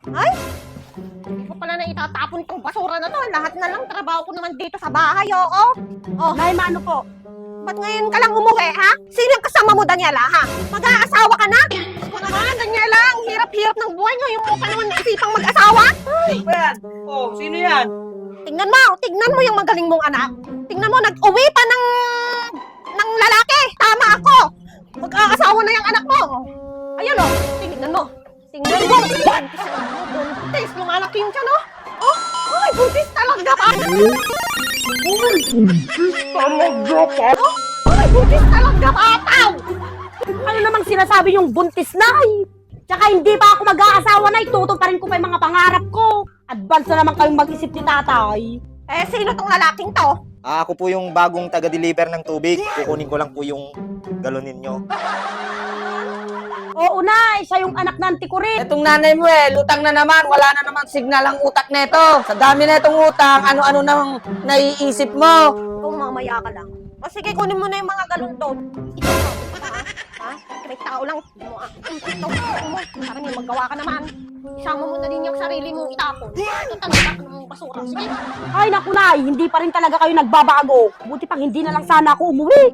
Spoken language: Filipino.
Ay! Hindi ko pala na itatapon tong basura na to. Lahat na lang trabaho ko naman dito sa bahay, oo. Oh, Nay, mano po? ba't ngayon ka lang umuwi, ha? Sino yung kasama mo, Daniela, ha? Mag-aasawa ka na? Ako naman, Daniela, ang hirap-hirap ng buhay ngayon mo pa naman naisipang mag-asawa? Ano ba yan? Oh, sino yan? Tignan mo yung magaling mong anak. Tignan mo, nag-uwi pa ng lalaki. Tama ako. Mag-aasawa na yung anak mo. Ayun, oh. Tignan mo. Tingnan mo. Buntis, lumalaki yung tiyan, oh. Oh, ay, buntis talaga pa. Ay, buntis talaga bataw! Ano namang sinasabi yung buntis, Nay? Tsaka hindi pa ako mag-aasawa, Nay. Tutuparin ko pa yung mga pangarap ko. Advance na naman kayong mag-isip ni tatay. Eh, sino tong lalaking to? Ako po yung bagong taga-deliver ng tubig. Kukunin ko lang po yung galon ninyo. Oo, Nay. Siya yung anak ng tikurin. Etong nanay mo lutang na naman. Wala na naman signal ang utak neto. Sa dami na itong utang, ano-ano nang naiisip mo. Kung mamaya ka lang. O sige, kunin mo na yung mga galon doon. Ikaw na. Ha? May tao lang. Ito mo. Para may magawa ka naman. Isama mo na din yung sarili mong itapon. Ito talaga ng basura. Sige. Ay, naku, Nay. Hindi pa rin talaga kayo nagbabago. Buti pang hindi na lang sana ako umuwi.